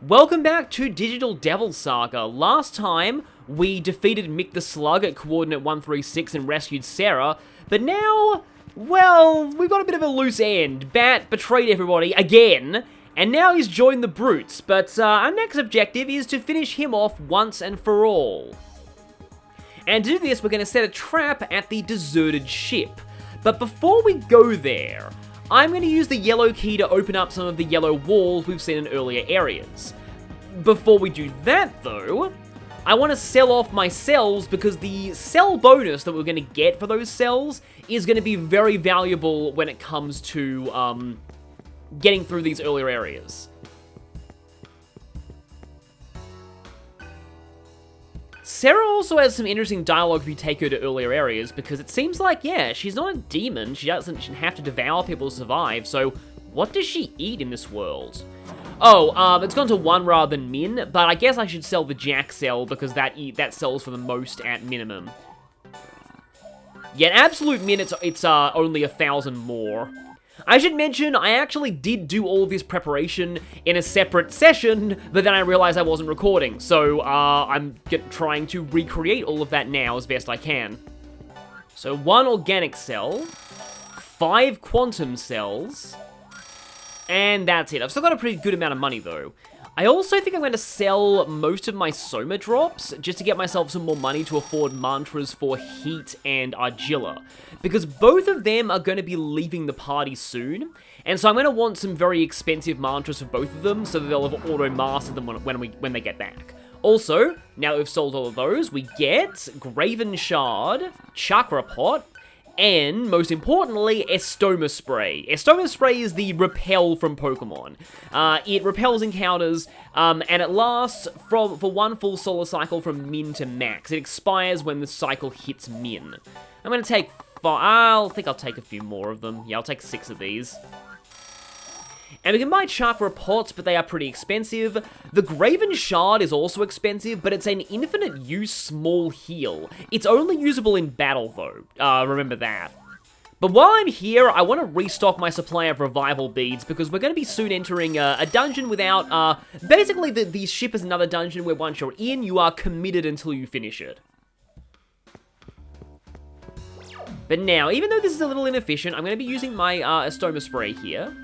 Welcome back to Digital Devil Saga. Last time, we defeated Mick the Slug at coordinate 136 and rescued Sarah, but now, well, we've got a bit of a loose end. Bat betrayed everybody again, and now he's joined the Brutes, but our next objective is to finish him off once and for all. And to do this, we're going to set a trap at the deserted ship. But before we go there, I'm going to use the yellow key to open up some of the yellow walls we've seen in earlier areas. Before we do that, though, I want to sell off my cells because the cell bonus that we're going to get for those cells is going to be very valuable when it comes to getting through these earlier areas. Sarah also has some interesting dialogue if you take her to earlier areas, because it seems like, yeah, she's not a demon, she doesn't have to devour people to survive, so what does she eat in this world? Oh, it's gone to 1 rather than min, but I guess I should sell the Jack cell, because that sells for the most at minimum. Yeah, at absolute min, it's only 1,000 more. I should mention, I actually did do all of this preparation in a separate session, but then I realized I wasn't recording, so I'm trying to recreate all of that now as best I can. So 1 organic cell, 5 quantum cells, and that's it. I've still got a pretty good amount of money, though. I also think I'm going to sell most of my Soma drops, just to get myself some more money to afford mantras for Heat and Argilla, because both of them are going to be leaving the party soon, and so I'm going to want some very expensive mantras for both of them, so that they'll have auto-mastered them when they get back. Also, now that we've sold all of those, we get Graven Shard, Chakra Pot, and, most importantly, Estoma Spray. Estoma Spray is the repel from Pokemon. It repels encounters, and it lasts for 1 full solar cycle from min to max. It expires when the cycle hits min. I'm going to take 5, I think I'll take a few more of them. Yeah, I'll take 6 of these. And we can buy Chakra Pots, but they are pretty expensive. The Graven Shard is also expensive, but it's an infinite use small heal. It's only usable in battle, though. Remember that. But while I'm here, I want to restock my supply of Revival Beads, because we're going to be soon entering a dungeon without... basically, the ship is another dungeon where once you're in, you are committed until you finish it. But now, even though this is a little inefficient, I'm going to be using my Estoma Spray here.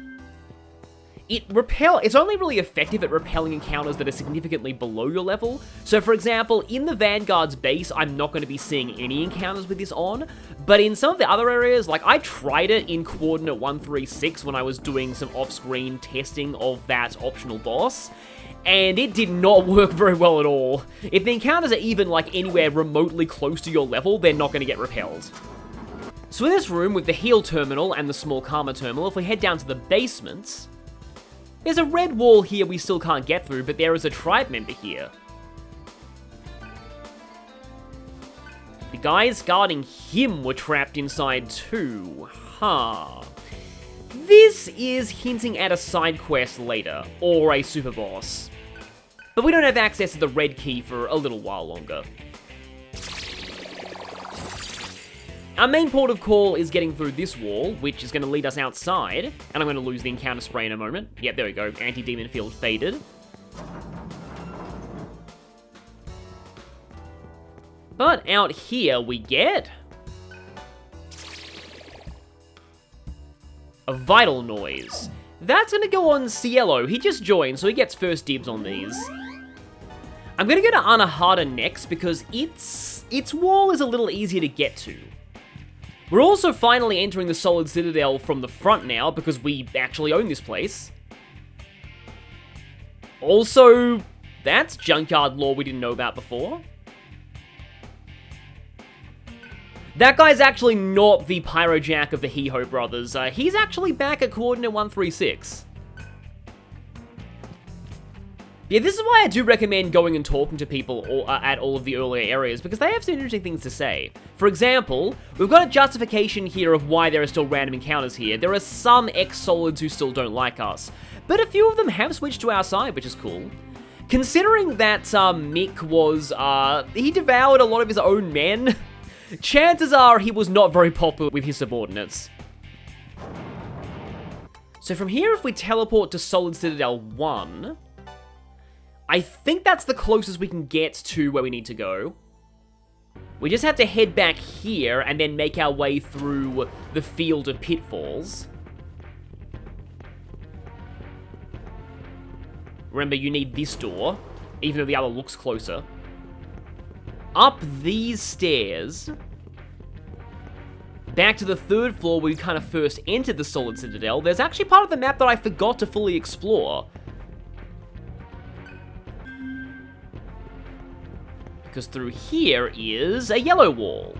It's only really effective at repelling encounters that are significantly below your level. So for example, in the Vanguard's base, I'm not going to be seeing any encounters with this on, but in some of the other areas, like I tried it in coordinate 136 when I was doing some off-screen testing of that optional boss, and it did not work very well at all. If the encounters are even like anywhere remotely close to your level, they're not going to get repelled. So in this room, with the heal terminal and the small karma terminal, if we head down to the basements, there's a red wall here we still can't get through, but there is a tribe member here. The guys guarding him were trapped inside too. Huh. This is hinting at a side quest later, or a super boss. But we don't have access to the red key for a little while longer. Our main port of call is getting through this wall, which is going to lead us outside, and I'm going to lose the encounter spray in a moment. Yep, there we go, anti-demon field faded. But out here we get a vital noise. That's going to go on Cielo. He just joined, so he gets first dibs on these. I'm going to go to Anahata next, because its wall is a little easier to get to. We're also finally entering the Solid Citadel from the front now, because we actually own this place. Also, that's junkyard lore we didn't know about before. That guy's actually not the Pyrojack of the He-Ho brothers. He's actually back at coordinate 136. Yeah, this is why I do recommend going and talking to people at all of the earlier areas, because they have some interesting things to say. For example, we've got a justification here of why there are still random encounters here. There are some ex-Solids who still don't like us, but a few of them have switched to our side, which is cool. Considering that Mick was, he devoured a lot of his own men, chances are he was not very popular with his subordinates. So from here, if we teleport to Solid Citadel 1... I think that's the closest we can get to where we need to go. We just have to head back here and then make our way through the field of pitfalls. Remember, you need this door, even though the other looks closer. Up these stairs. Back to the 3rd floor where we kind of first entered the Solid Citadel. There's actually part of the map that I forgot to fully explore. Because through here is a yellow wall.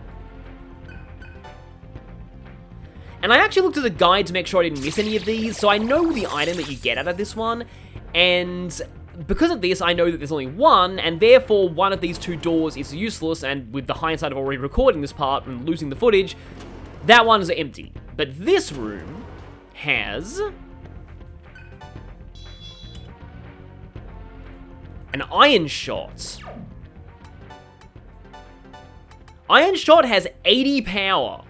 And I actually looked at the guide to make sure I didn't miss any of these, so I know the item that you get out of this one, and because of this, I know that there's only one, and therefore one of these 2 doors is useless, and with the hindsight of already recording this part and losing the footage, that one is empty. But this room has an iron shot. Iron Shot has 80 power.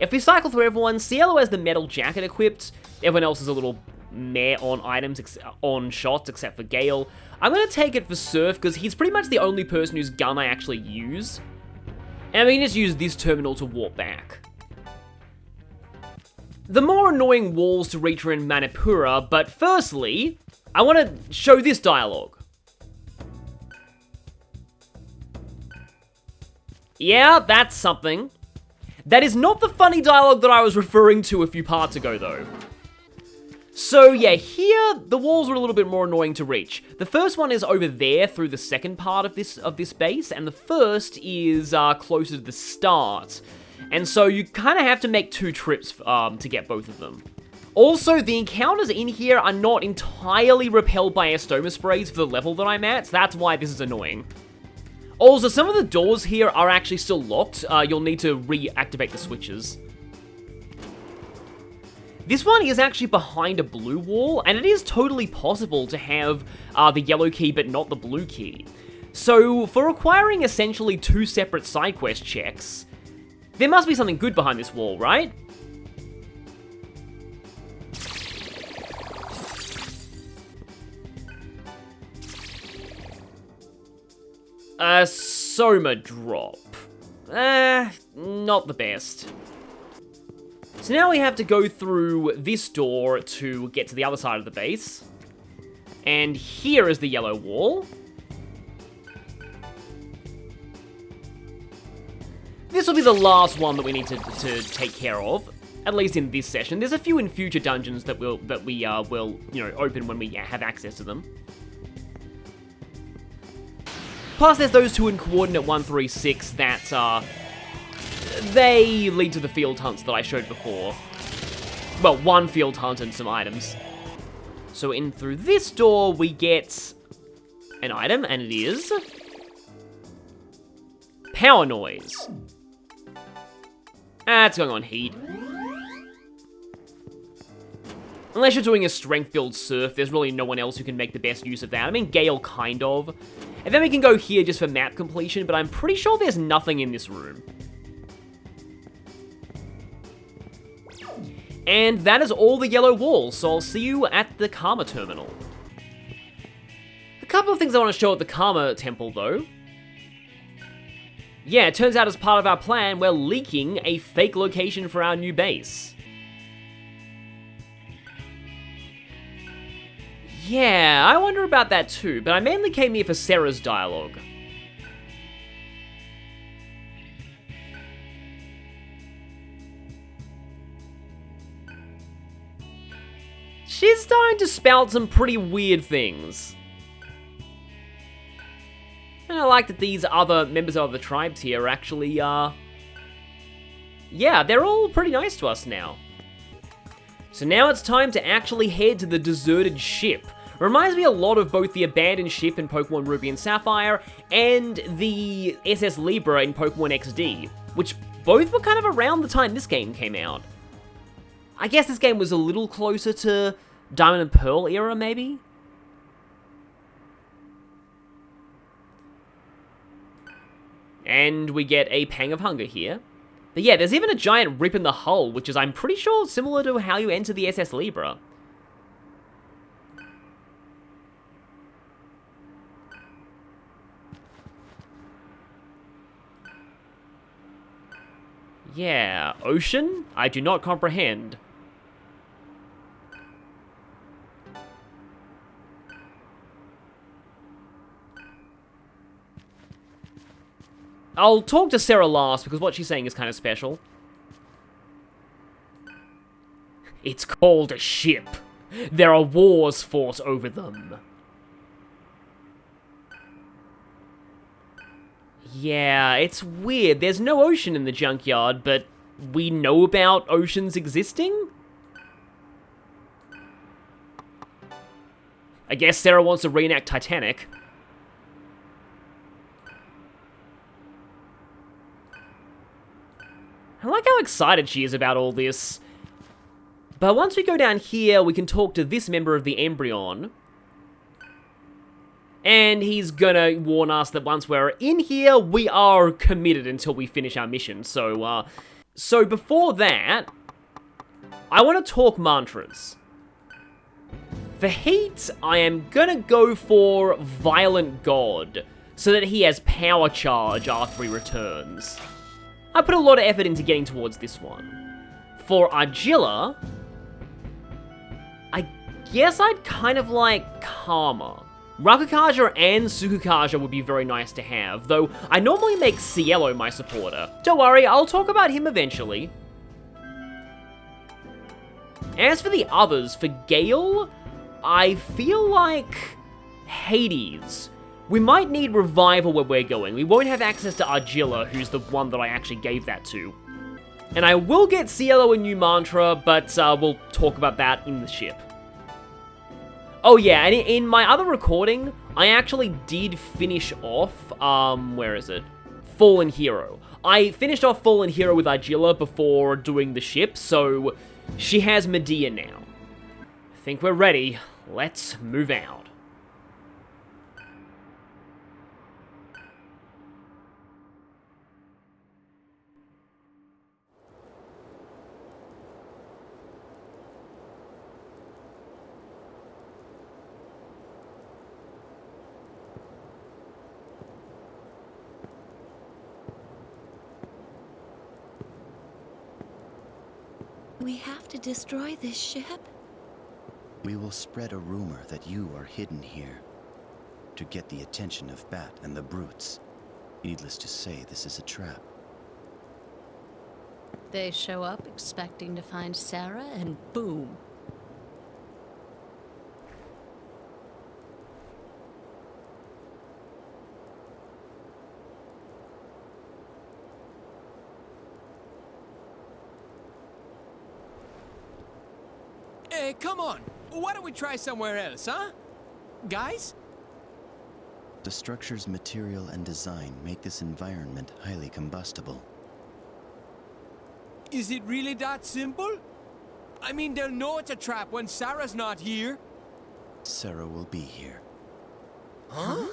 If we cycle through everyone, Cielo has the metal jacket equipped. Everyone else is a little meh on items, on shots, except for Gale. I'm going to take it for Surf, because he's pretty much the only person whose gun I actually use. And we can just use this terminal to warp back. The more annoying walls to reach are in Manipura, but firstly, I want to show this dialogue. Yeah, that's something. That is not the funny dialogue that I was referring to a few parts ago, though. So yeah, here, the walls are a little bit more annoying to reach. The first one is over there through the second part of this base, and the first is closer to the start. And so you kind of have to make 2 trips to get both of them. Also, the encounters in here are not entirely repelled by Astoma sprays for the level that I'm at, so that's why this is annoying. Also, some of the doors here are actually still locked. You'll need to reactivate the switches. This one is actually behind a blue wall, and it is totally possible to have the yellow key but not the blue key. So, for requiring essentially 2 separate side quest checks, there must be something good behind this wall, right? Soma drop. Not the best. So now we have to go through this door to get to the other side of the base. And here is the yellow wall. This will be the last one that we need to take care of, at least in this session. There's a few in future dungeons that we will open when we have access to them. Plus, there's those 2 in Coordinate 136 that, they lead to the field hunts that I showed before. Well, 1 field hunt and some items. So in through this door, we get an item, and it is Power Noise. It's going on heat. Unless you're doing a strength build Surf, there's really no one else who can make the best use of that. I mean, Gale kind of. And then we can go here just for map completion, but I'm pretty sure there's nothing in this room. And that is all the yellow walls, so I'll see you at the Karma Terminal. A couple of things I want to show at the Karma Temple, though. Yeah, it turns out as part of our plan, we're leaking a fake location for our new base. Yeah, I wonder about that too, but I mainly came here for Sarah's dialogue. She's starting to spout some pretty weird things. And I like that these other members of the tribes here are actually, yeah, they're all pretty nice to us now. So now it's time to actually head to the deserted ship. Reminds me a lot of both the abandoned ship in Pokemon Ruby and Sapphire and the SS Libra in Pokemon XD, which both were kind of around the time this game came out. I guess this game was a little closer to Diamond and Pearl era, maybe? And we get a Pang of Hunger here. But yeah, there's even a giant rip in the hull, which is, I'm pretty sure, similar to how you enter the SS Libra. Yeah, ocean? I do not comprehend. I'll talk to Sarah last, because what she's saying is kind of special. It's called a ship. There are wars fought over them. Yeah, it's weird. There's no ocean in the junkyard, but we know about oceans existing? I guess Sarah wants to reenact Titanic. I like how excited she is about all this. But once we go down here, we can talk to this member of the Embryon. And he's gonna warn us that once we're in here, we are committed until we finish our mission. So before that, I want to talk mantras. For heat, I am gonna go for Violent God, so that he has power charge after he returns. I put a lot of effort into getting towards this one. For Argilla, I guess I'd kind of like Karma. Rakukaja and Sukukaja would be very nice to have, though I normally make Cielo my supporter. Don't worry, I'll talk about him eventually. As for the others, for Gale, I feel like Hades. We might need Revival where we're going. We won't have access to Argilla, who's the one that I actually gave that to. And I will get Cielo a new mantra, but we'll talk about that in the ship. Oh yeah, and in my other recording, I actually did finish off, where is it? Fallen Hero. I finished off Fallen Hero with Argilla before doing the ship, so she has Medea now. I think we're ready. Let's move out. We have to destroy this ship? We will spread a rumor that you are hidden here to get the attention of Bat and the brutes. Needless to say, this is a trap. They show up expecting to find Sarah, and boom. Hey, come on! Why don't we try somewhere else, huh? Guys? The structure's material and design make this environment highly combustible. Is it really that simple? I mean, they'll know it's a trap when Sarah's not here. Sarah will be here. Huh?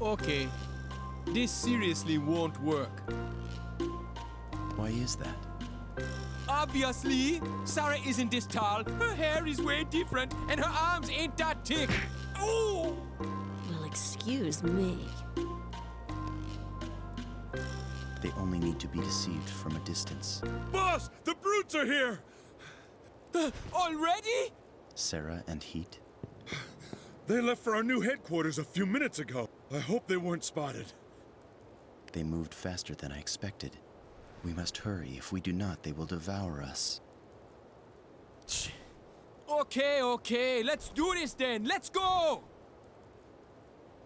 Okay, this seriously won't work. Why is that? Obviously, Sarah isn't this tall, her hair is way different, and her arms ain't that thick. Ooh! Well, excuse me. They only need to be deceived from a distance. Boss, the brutes are here! Already? Sarah and Heat? They left for our new headquarters a few minutes ago. I hope they weren't spotted. They moved faster than I expected. We must hurry. If we do not, they will devour us. Okay, let's do this then. Let's go!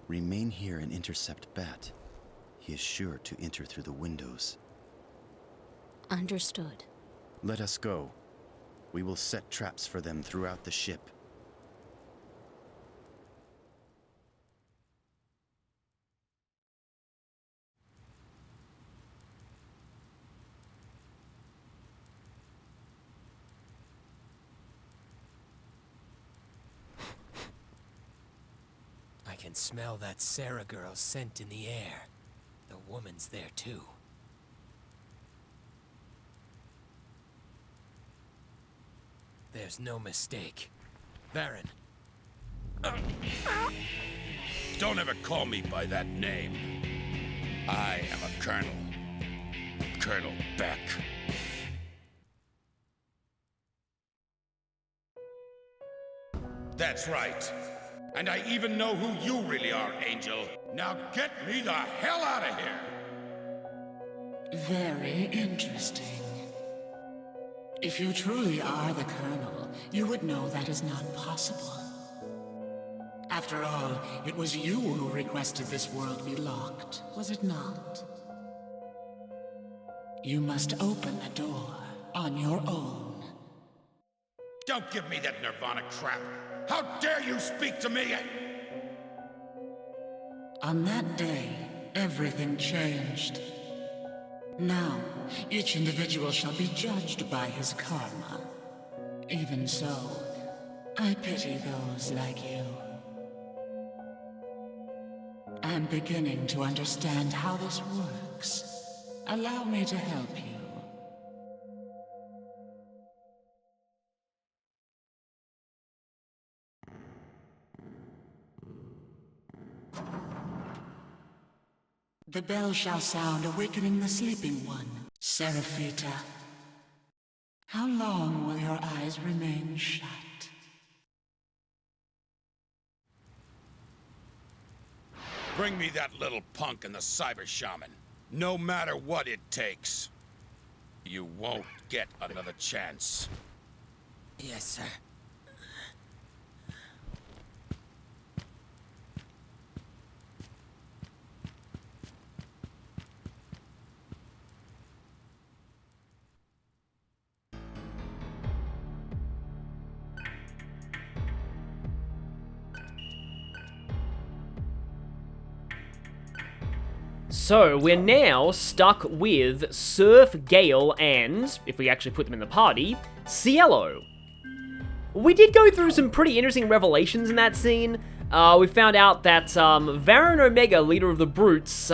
Remain here and intercept Bat. He is sure to enter through the windows. Understood. Let us go. We will set traps for them throughout the ship. I can smell that Sarah girl's scent in the air. The woman's there too. There's no mistake. Varen. Don't ever call me by that name. I am a colonel. Colonel Beck. That's right. And I even know who you really are, Angel. Now get me the hell out of here! Very interesting. If you truly are the Colonel, you would know that is not possible. After all, it was you who requested this world be locked, was it not? You must open the door on your own. Don't give me that Nirvana crap! How dare you speak to me? On that day, everything changed. Now, each individual shall be judged by his karma. Even so, I pity those like you. I'm beginning to understand how this works. Allow me to help you. The bell shall sound, awakening the sleeping one, Seraphita. How long will your eyes remain shut? Bring me that little punk and the Cyber Shaman. No matter what it takes. You won't get another chance. Yes, sir. So, we're now stuck with Surf, Gale, and, if we actually put them in the party, Cielo. We did go through some pretty interesting revelations in that scene. We found out that Varen Omega, leader of the Brutes,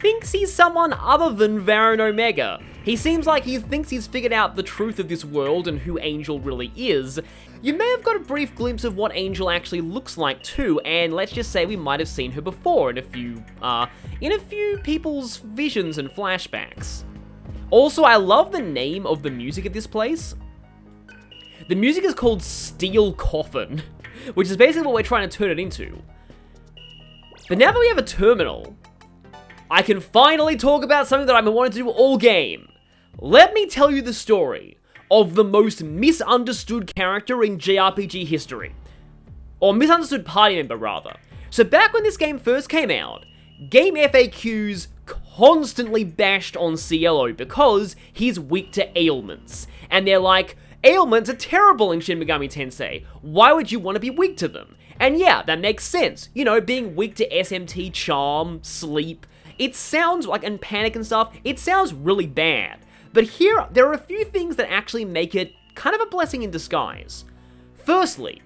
thinks he's someone other than Varen Omega. He seems like he thinks he's figured out the truth of this world and who Angel really is. You may have got a brief glimpse of what Angel actually looks like too, and let's just say we might have seen her before in a few people's visions and flashbacks. Also, I love the name of the music at this place. The music is called Steel Coffin, which is basically what we're trying to turn it into. But now that we have a terminal, I can finally talk about something that I've been wanting to do all game. Let me tell you the story of the most misunderstood character in JRPG history. Or misunderstood party member, rather. So back when this game first came out, GameFAQs constantly bashed on Cielo because he's weak to ailments. And they're like, ailments are terrible in Shin Megami Tensei. Why would you want to be weak to them? And yeah, that makes sense. You know, being weak to SMT, charm, sleep. It sounds like, and panic and stuff, it sounds really bad. But here, there are a few things that actually make it kind of a blessing in disguise. Firstly,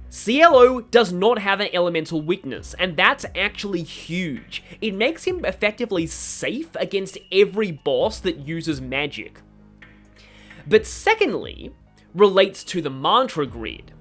Cielo does not have an elemental weakness, and that's actually huge. It makes him effectively safe against every boss that uses magic. But secondly, relates to the mantra grid.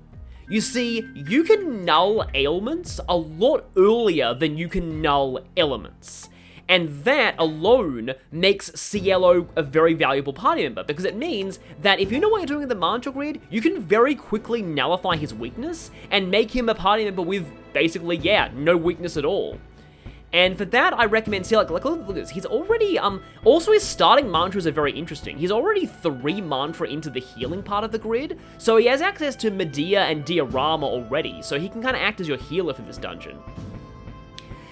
You see, you can null ailments a lot earlier than you can null elements. And that alone makes Cielo a very valuable party member, because it means that if you know what you're doing with the mantra grid, you can very quickly nullify his weakness and make him a party member with basically, yeah, no weakness at all. And for that, I recommend, see, like look at this, he's already, also his starting mantras are very interesting. He's already 3 mantra into the healing part of the grid, so he has access to Medea and Diorama already, so he can kind of act as your healer for this dungeon.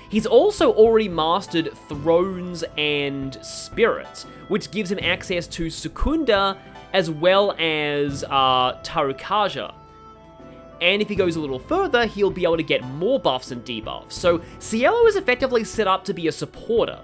He's also already mastered Thrones and Spirits, which gives him access to Secunda as well as Tarukaja. And if he goes a little further, he'll be able to get more buffs and debuffs. So Cielo is effectively set up to be a supporter.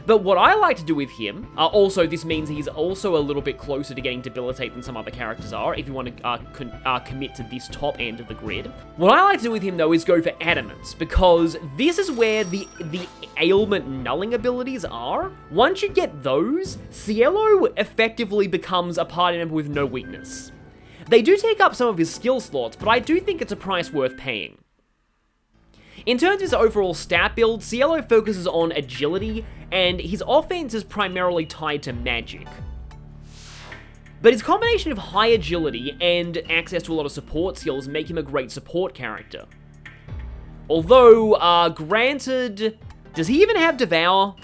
But what I like to do with him, also this means he's also a little bit closer to getting Debilitate than some other characters are, if you want to commit to this top end of the grid. What I like to do with him, though, is go for Adamants, because this is where the ailment nulling abilities are. Once you get those, Cielo effectively becomes a party member with no weakness. They do take up some of his skill slots, but I do think it's a price worth paying. In terms of his overall stat build, Cielo focuses on agility, and his offense is primarily tied to magic. But his combination of high agility and access to a lot of support skills make him a great support character. Although, granted, does he even have Devour?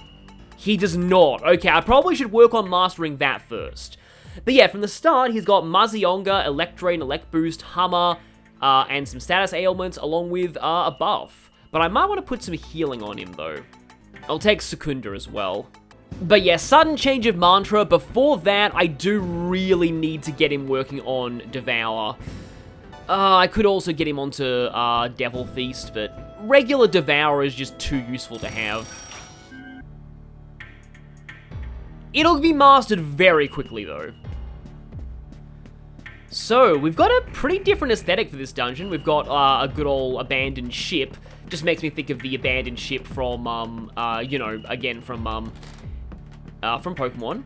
He does not. Okay, I probably should work on mastering that first. But yeah, from the start, he's got Mazionga, Electrain, Elect Boost, Hummer, and some status ailments, along with a buff. But I might want to put some healing on him, though. I'll take Secunda as well. But yeah, sudden change of mantra. Before that, I do really need to get him working on Devour. I could also get him onto Devil Feast, but regular Devour is just too useful to have. It'll be mastered very quickly, though. So, we've got a pretty different aesthetic for this dungeon. We've got a good old abandoned ship. Just makes me think of the abandoned ship from, you know, again, from Pokemon.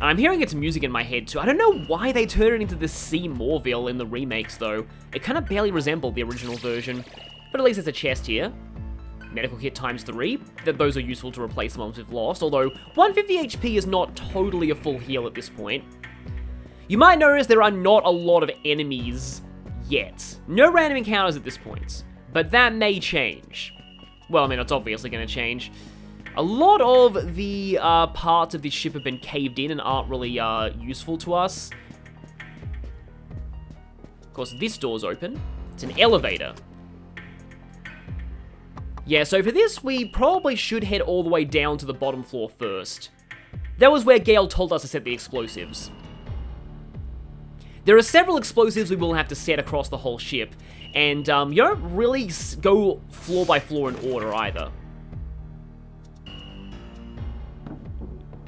I'm hearing its music in my head, too. I don't know why they turned it into the Sea Moorville in the remakes, though. It kind of barely resembled the original version. But at least there's a chest here. Medical kit ×3. Those are useful to replace the ones we've lost, although 150 HP is not totally a full heal at this point. You might notice there are not a lot of enemies yet. No random encounters at this point, but that may change. Well, I mean, it's obviously going to change. A lot of the parts of this ship have been caved in and aren't really useful to us. Of course, this door's open. It's an elevator. Yeah, so for this, we probably should head all the way down to the bottom floor first. That was where Gale told us to set the explosives. There are several explosives we will have to set across the whole ship, and you don't really go floor by floor in order either.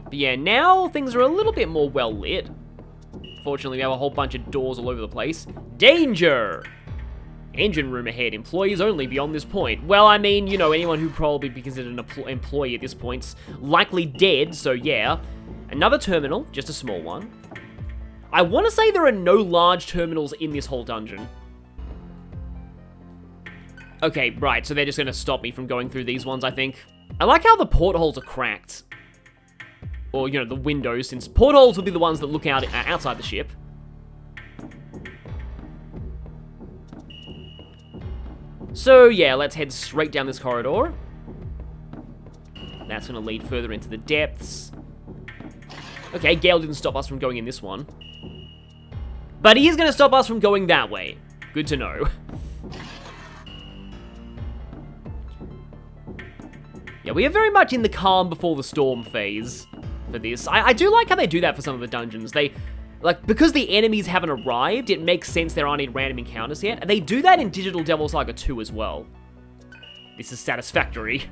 But yeah, now things are a little bit more well lit. Fortunately, we have a whole bunch of doors all over the place. Danger! Engine room ahead, employees only beyond this point. Well, I mean, you know, anyone who probably be considered an employee at this point's likely dead, so yeah. Another terminal, just a small one. I want to say there are no large terminals in this whole dungeon. Okay, right, so they're just going to stop me from going through these ones, I think. I like how the portholes are cracked. Or, you know, the windows, since portholes will be the ones that look out outside the ship. So, yeah, let's head straight down this corridor. That's going to lead further into the depths. Okay, Gale didn't stop us from going in this one. But he is going to stop us from going that way. Good to know. Yeah, we are very much in the calm before the storm phase for this. I do like how they do that for some of the dungeons. They, like, because the enemies haven't arrived, it makes sense there aren't any random encounters yet. And they do that in Digital Devil Saga 2 as well. This is satisfactory.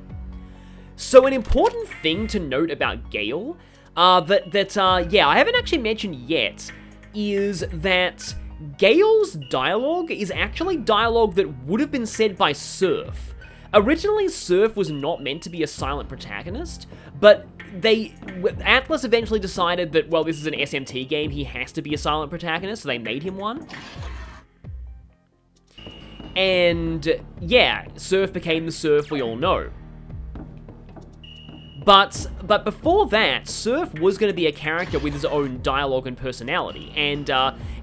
So an important thing to note about Gale, yeah, I haven't actually mentioned yet, is that Gale's dialogue is actually dialogue that would have been said by Surf. Originally, Surf was not meant to be a silent protagonist, but Atlas eventually decided that, well, this is an SMT game, he has to be a silent protagonist, so they made him one. And, yeah, Surf became the Surf we all know. But before that, Surf was going to be a character with his own dialogue and personality, and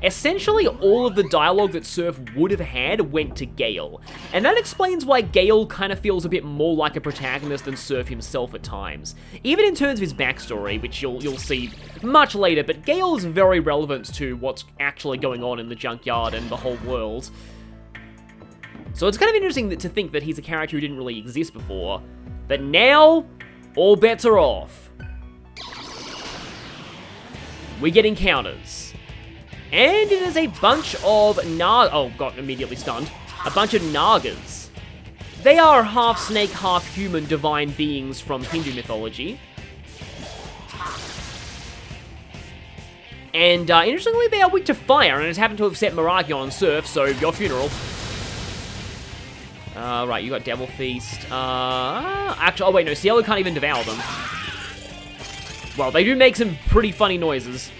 essentially all of the dialogue that Surf would have had went to Gale. And that explains why Gale kind of feels a bit more like a protagonist than Surf himself at times. Even in terms of his backstory, which you'll see much later, but Gale is very relevant to what's actually going on in the junkyard and the whole world. So it's kind of interesting to think that he's a character who didn't really exist before, but now all bets are off. we get encounters. And it is a bunch of oh, got immediately stunned. A bunch of Nagas. They are half snake, half human divine beings from Hindu mythology. And interestingly, they are weak to fire, and it happened to have set Miragi on Surf, so your funeral. Right, you got Devil Feast. Actually, oh wait, no, Cielo can't even devour them. Well, they do make some pretty funny noises.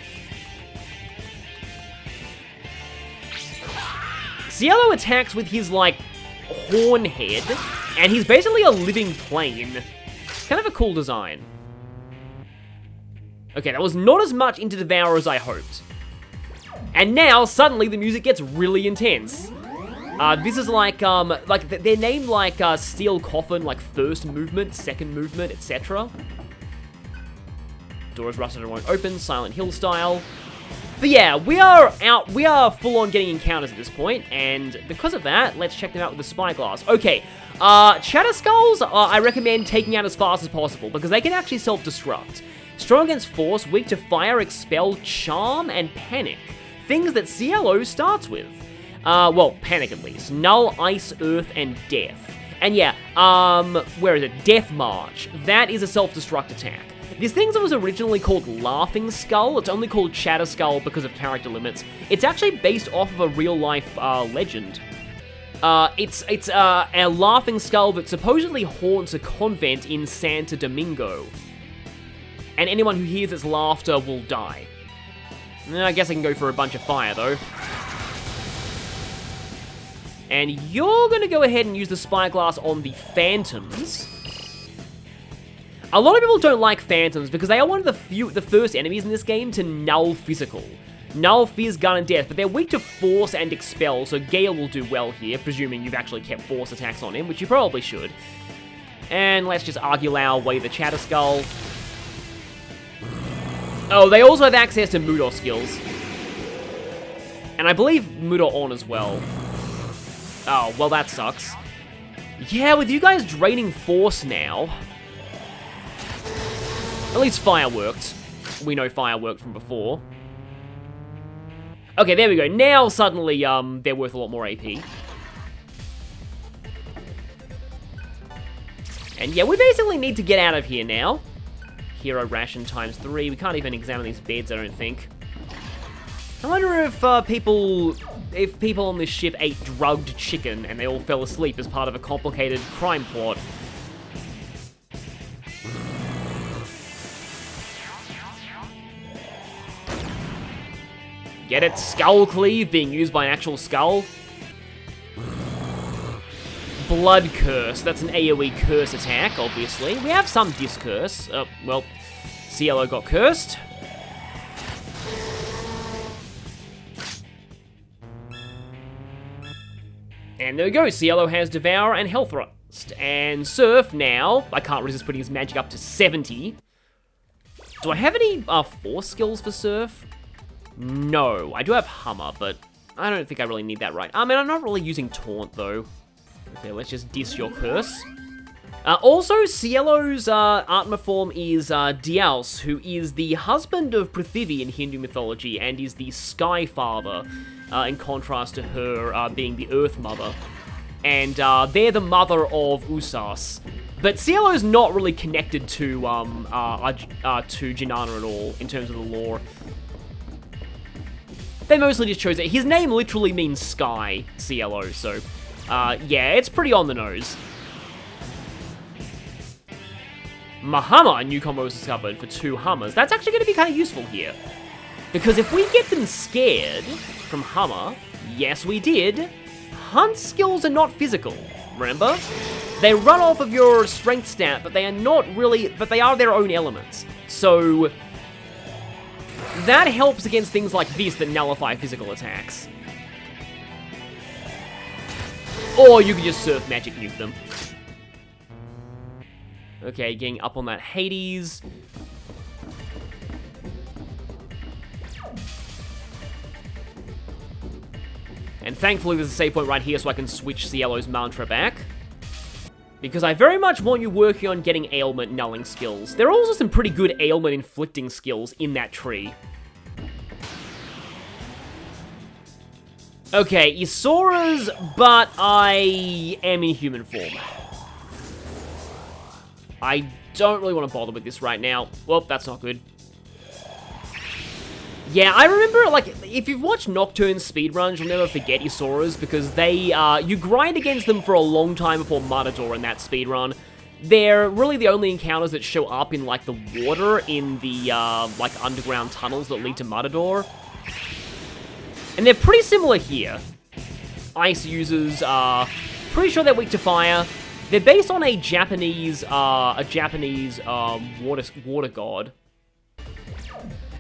Cielo attacks with his, like, horn head, and he's basically a living plane. Kind of a cool design. Okay, that was not as much into Devour as I hoped. And now, suddenly, the music gets really intense. This is like they're named like Steel Coffin, like first movement, second movement, etc. Doors rusted and won't open, Silent Hill style. But yeah, we are full on getting encounters at this point, and because of that, let's check them out with the Spyglass. Okay, Shatter Skulls, I recommend taking out as fast as possible, because they can actually self-destruct. Strong against Force, weak to Fire, Expel, Charm, and Panic. Things that Cielo starts with. Well, Panic at least. Null, Ice, Earth, and Death. And yeah, where is it? Death March. That is a self-destruct attack. This thing was originally called Laughing Skull. It's only called Shatter Skull because of character limits. It's actually based off of a real-life legend. It's a Laughing Skull that supposedly haunts a convent in Santo Domingo. And anyone who hears its laughter will die. I guess I can go for a bunch of fire, though. And you're going to go ahead and use the Spyglass on the Phantoms. A lot of people don't like Phantoms because they are one of the first enemies in this game to null physical. Null, Fizz, Gun, and Death, but they're weak to Force and Expel, so Gale will do well here, presuming you've actually kept Force attacks on him, which you probably should. And let's just Argulau away the Chatter Skull. Oh, they also have access to Mudo skills. And I believe Mudo on as well. Oh, well that sucks. Yeah, with you guys draining Force now... At least Fire worked. We know Fire worked from before. Okay, there we go. Now, suddenly, they're worth a lot more AP. And yeah, we basically need to get out of here now. Hero ration times 3. We can't even examine these beds, I don't think. I wonder if people on this ship ate drugged chicken and they all fell asleep as part of a complicated crime plot. Get it? Skull Cleave being used by an actual skull. Blood Curse. That's an AoE curse attack, obviously. We have some Discurse. Well, Cielo got cursed. And there we go. Cielo has Devour and Health Thrust. And Surf now. I can't resist putting his magic up to 70. Do I have any Force skills for Surf? No. I do have Hummer, but I don't think I really need that right. I mean, I'm not really using Taunt, though. Okay, let's just diss your curse. Also, Cielo's Atma form is Diaus, who is the husband of Prithivi in Hindu mythology and is the Sky Father, in contrast to her being the Earth Mother. And they're the mother of Usas. But Cielo's not really connected to Jinana at all in terms of the lore. They mostly just chose it. His name literally means sky, Cielo, so... yeah, it's pretty on the nose. Mahama, new combo was discovered for 2 Hummers. That's actually going to be kind of useful here. Because if we get them scared from Hummer, yes we did, Hunt skills are not physical, remember? They run off of your strength stat, but they are not really, but they are their own elements. So, that helps against things like this that nullify physical attacks. Or you can just Surf Magic nuke them. Okay, getting up on that Hades. And thankfully there's a save point right here so I can switch Cielo's mantra back. Because I very much want you working on getting ailment nulling skills. There are also some pretty good ailment inflicting skills in that tree. Okay, Isaura's, but I am in human form. I don't really want to bother with this right now. Well, that's not good. Yeah, I remember, like, if you've watched Nocturne's speedruns, you'll never forget Isaura's, because they, you grind against them for a long time before Matador in that speedrun. They're really the only encounters that show up in, like, the water in the, like, underground tunnels that lead to Matador. And they're pretty similar here. Ice users, pretty sure they're weak to fire. They're based on a Japanese water god.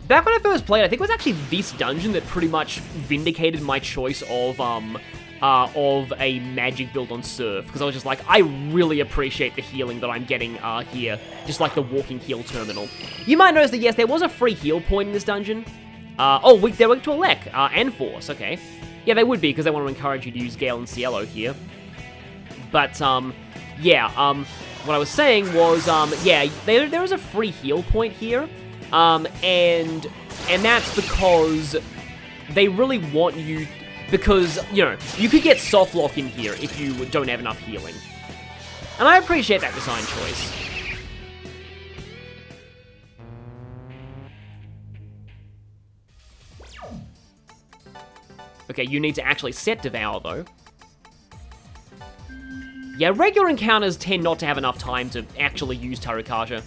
Back when I first played, I think it was actually this dungeon that pretty much vindicated my choice of a magic build on Surf, because I was just like, I really appreciate the healing that I'm getting here, just like the walking heal terminal. You might notice that, yes, there was a free heal point in this dungeon. Oh, they're weak to Elec and Force, okay. Yeah, they would be, because they want to encourage you to use Gale and Cielo here. But, yeah, what I was saying was, yeah, there is a free heal point here. And that's because they really want you, because, you know, you could get soft lock in here if you don't have enough healing. And I appreciate that design choice. Okay, you need to actually set Devour, though. Yeah, regular encounters tend not to have enough time to actually use Tarukaja.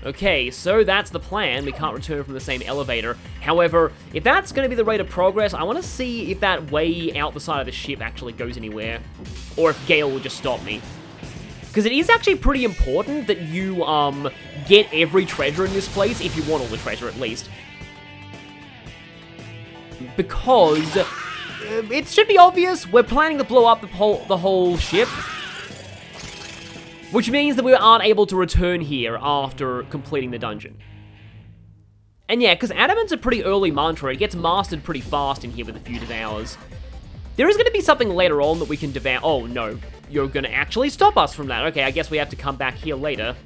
Okay, so that's the plan. We can't return from the same elevator. However, if that's going to be the rate of progress, I want to see if that way out the side of the ship actually goes anywhere. Or if Gale will just stop me. Because it is actually pretty important that you, get every treasure in this place, if you want all the treasure at least. Because it should be obvious, we're planning to blow up the whole ship. Which means that we aren't able to return here after completing the dungeon. And yeah, because Adamant's a pretty early mantra, it gets mastered pretty fast in here with a few devours. There is going to be something later on that we can devour. Oh no, you're going to actually stop us from that. Okay, I guess we have to come back here later.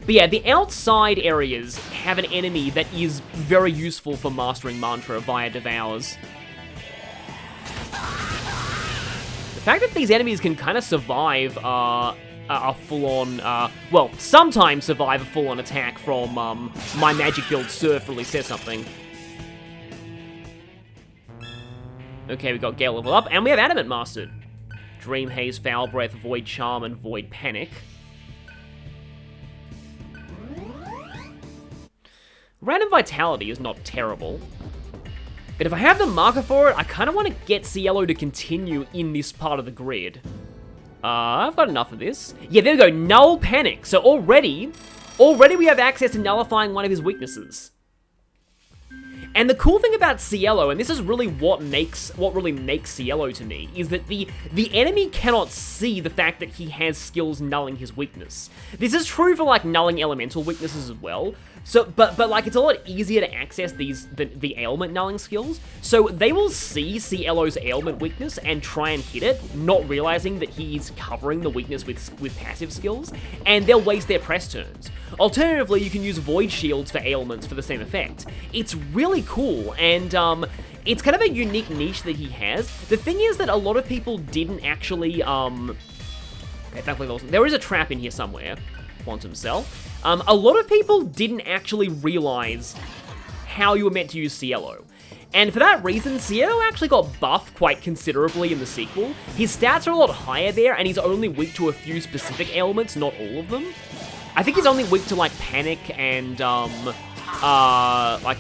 But yeah, the outside areas have an enemy that is very useful for mastering mantra via devours. The fact that these enemies can kind of survive a full-on, well, sometimes survive a full-on attack from my magic build Surf really says something. Okay, we got Gale level up, and we have Adamant mastered. Dream Haze, Foul Breath, Void Charm, and Void Panic. Random Vitality is not terrible. But if I have the marker for it, I kind of want to get Cielo to continue in this part of the grid. I've got enough of this. Yeah, there we go, Null Panic. So already we have access to nullifying one of his weaknesses. And the cool thing about Cielo, and this is really what really makes Cielo to me, is that the enemy cannot see the fact that he has skills nulling his weakness. This is true for like nulling elemental weaknesses as well. So, but like it's a lot easier to access the ailment nulling skills. So they will see Cielo's ailment weakness and try and hit it, not realizing that he's covering the weakness with passive skills, and they'll waste their press turns. Alternatively, you can use void shields for ailments for the same effect. It's really cool, and it's kind of a unique niche that he has. The thing is that a lot of people didn't actually okay, thankfully there is a trap in here somewhere. Quantum Cell. A lot of people didn't actually realize how you were meant to use Cielo. And for that reason, Cielo actually got buffed quite considerably in the sequel. His stats are a lot higher there, and he's only weak to a few specific ailments, not all of them. I think he's only weak to, like, Panic and, like,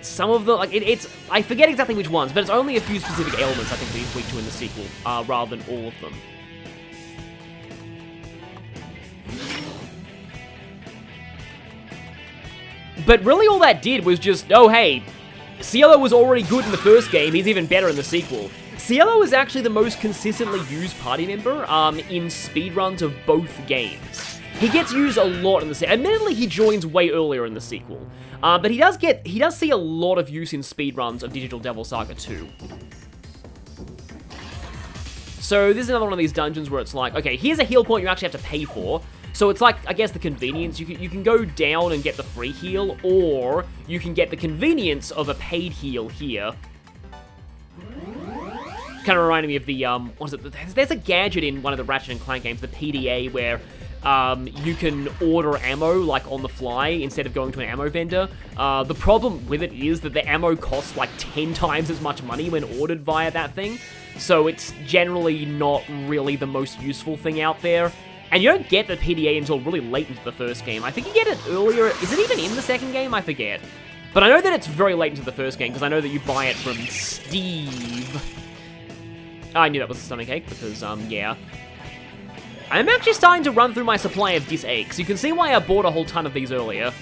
some of the, like, it's, I forget exactly which ones, but it's only a few specific ailments I think that he's weak to in the sequel, rather than all of them. But really all that did was just, oh hey, Cielo was already good in the first game, he's even better in the sequel. Cielo is actually the most consistently used party member in speedruns of both games. He gets used a lot in the sequel. Admittedly, he joins way earlier in the sequel. But he does see a lot of use in speedruns of Digital Devil Saga 2. So this is another one of these dungeons where it's like, okay, here's a heal point you actually have to pay for. So it's like, I guess, the convenience. You can go down and get the free heal, or you can get the convenience of a paid heal here. Kind of reminding me of the, what is it? There's a gadget in one of the Ratchet & Clank games, the PDA, where you can order ammo, like, on the fly, instead of going to an ammo vendor. The problem with it is that the ammo costs, like, 10 times as much money when ordered via that thing. So it's generally not really the most useful thing out there. And you don't get the PDA until really late into the first game. I think you get it earlier. Is it even in the second game? I forget. But I know that it's very late into the first game, because I know that you buy it from Steve. I knew that was a stomach ache, because, yeah. I'm actually starting to run through my supply of disaches. You can see why I bought a whole ton of these earlier.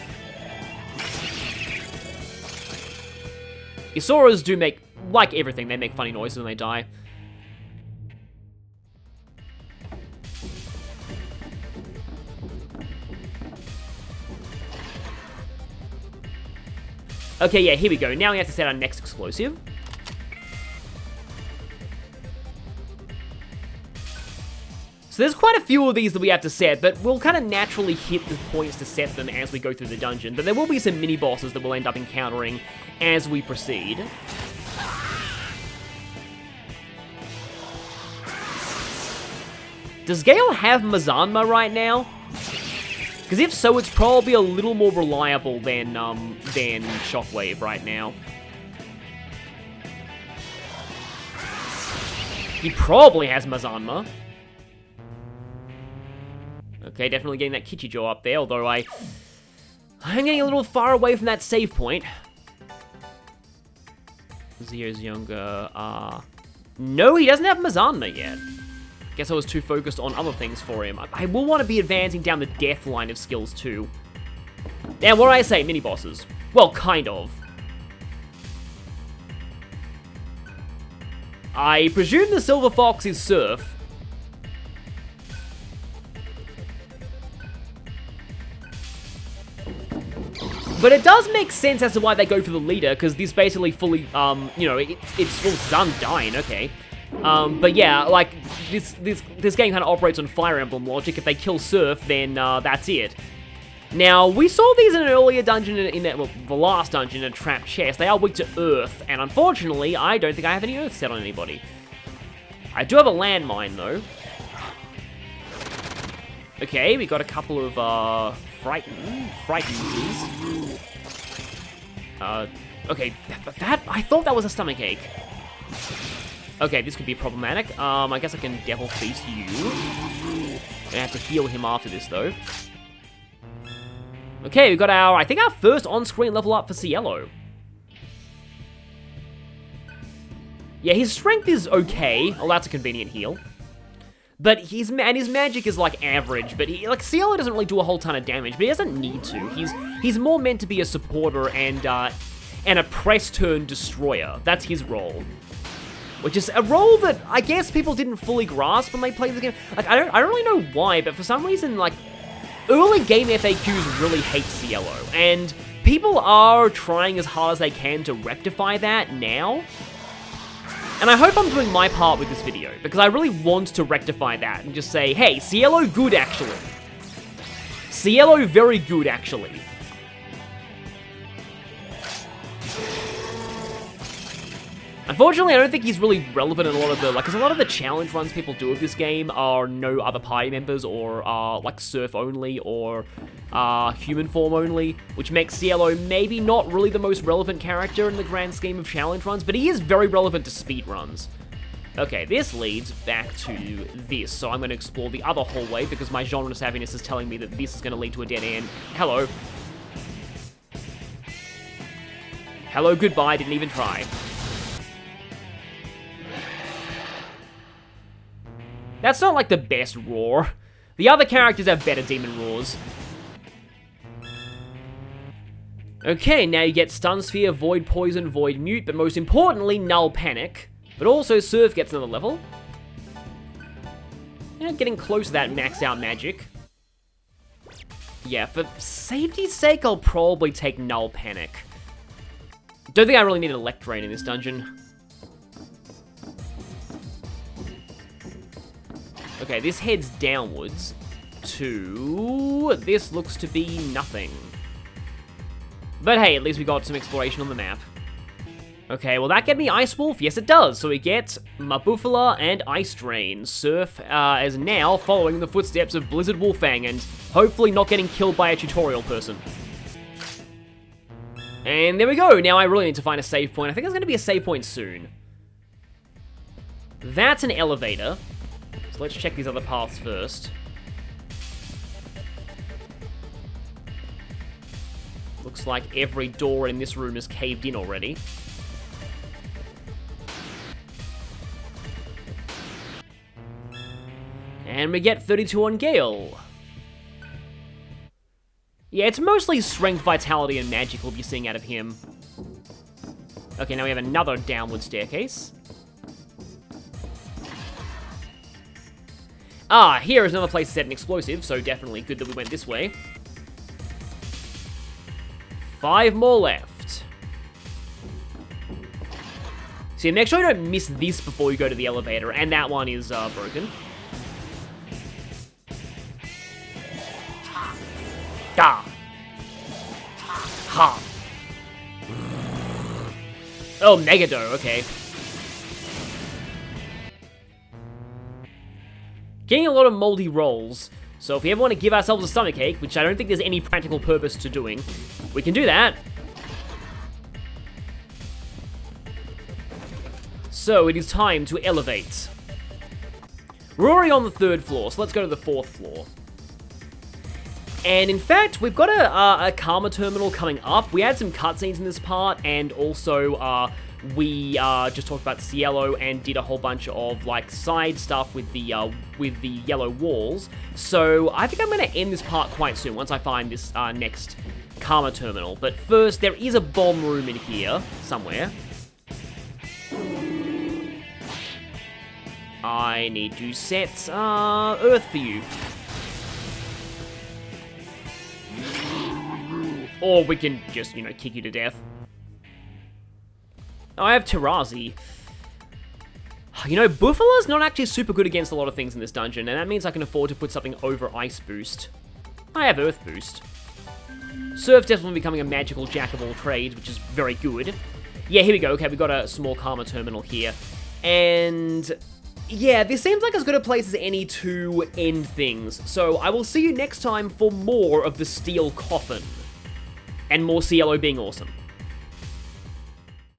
Isaurus do make, like everything, they make funny noises when they die. Okay, yeah, here we go. Now we have to set our next explosive. So there's quite a few of these that we have to set, but we'll kind of naturally hit the points to set them as we go through the dungeon. But there will be some mini-bosses that we'll end up encountering as we proceed. Does Gale have Mazanma right now? Because if so, it's probably a little more reliable than Shockwave right now. He probably has Mazanma. Okay, definitely getting that Kichijo up there, although I'm getting a little far away from that save point. Zio's younger. No, he doesn't have Mazanma yet. Guess I was too focused on other things for him. I will want to be advancing down the death line of skills too. And what do I say? Mini-bosses. Well, kind of. I presume the Silver Fox is Surf. But it does make sense as to why they go for the leader, because this basically fully, you know, it's well, Zundyne, okay. But yeah, like, this game kind of operates on Fire Emblem logic. If they kill Surf, then that's it. Now, we saw these in an earlier dungeon, well, the last dungeon, in a trapped chest. They are weak to Earth, and unfortunately, I don't think I have any Earth set on anybody. I do have a landmine, though. Okay, we got a couple of, frighteners. Okay, I thought that was a stomach ache. Okay, this could be problematic. I guess I can Devil Feast you. Gonna have to heal him after this, though. Okay, we got I think our first on-screen level up for Cielo. Yeah, his strength is okay. Oh, that's a convenient heal. But his magic is, like, average, but Cielo doesn't really do a whole ton of damage, but he doesn't need to. He's more meant to be a supporter and a press-turn destroyer. That's his role. Which is a role that I guess people didn't fully grasp when they played the game. Like, I don't really know why, but for some reason, like, early GameFAQs really hate Cielo, and people are trying as hard as they can to rectify that now. And I hope I'm doing my part with this video, because I really want to rectify that and just say, hey, Cielo good, actually. Cielo very good, actually. Unfortunately, I don't think he's really relevant in a lot of the, like, because a lot of the challenge runs people do of this game are no other party members, or like, Surf only, or human form only, which makes Cielo maybe not really the most relevant character in the grand scheme of challenge runs, but he is very relevant to speed runs. Okay, this leads back to this, so I'm going to explore the other hallway, because my genre savviness is telling me that this is going to lead to a dead end. Hello. Hello, goodbye, didn't even try. That's not, like, the best roar. The other characters have better demon roars. Okay, now you get Stun Sphere, Void Poison, Void Mute, but most importantly, Null Panic. But also, Surf gets another level. Yeah, getting close to that maxed out magic. Yeah, for safety's sake, I'll probably take Null Panic. Don't think I really need an Electrain in this dungeon. Okay, this heads downwards to... This looks to be nothing. But hey, at least we got some exploration on the map. Okay, will that get me Ice Wolf? Yes, it does. So we get Mabufala and Ice Drain. Surf is now following the footsteps of Blizzard Wolfang and hopefully not getting killed by a tutorial person. And there we go. Now I really need to find a save point. I think there's going to be a save point soon. That's an elevator. So let's check these other paths first. Looks like every door in this room is caved in already. And we get 32 on Gale. Yeah, it's mostly strength, vitality, and magic we'll be seeing out of him. Okay, now we have another downward staircase. Ah, here is another place to set an explosive, so definitely good that we went this way. 5 more left. See, make sure you don't miss this before you go to the elevator, and that one is broken. Ah. Ha. Oh, Megado, okay. Getting a lot of moldy rolls, so if we ever want to give ourselves a stomachache, which I don't think there's any practical purpose to doing, we can do that. So it is time to elevate. We're already on the 3rd floor, so let's go to the 4th floor. And in fact, we've got a Karma terminal coming up. We had some cutscenes in this part, and also we just talked about Cielo and did a whole bunch of like side stuff with the yellow walls. So I think I'm going to end this part quite soon once I find this next Karma terminal. But first, there is a bomb room in here somewhere. I need to set Earth for you. Or we can just, you know, kick you to death. Oh, I have Tarazi. You know, Bufala's not actually super good against a lot of things in this dungeon, and that means I can afford to put something over Ice Boost. I have Earth Boost. Surf's definitely becoming a magical jack of all trades, which is very good. Yeah, here we go. Okay, we got a small Karma terminal here. And yeah, this seems like as good a place as any to end things. So I will see you next time for more of the Steel Coffin. And more Cielo being awesome.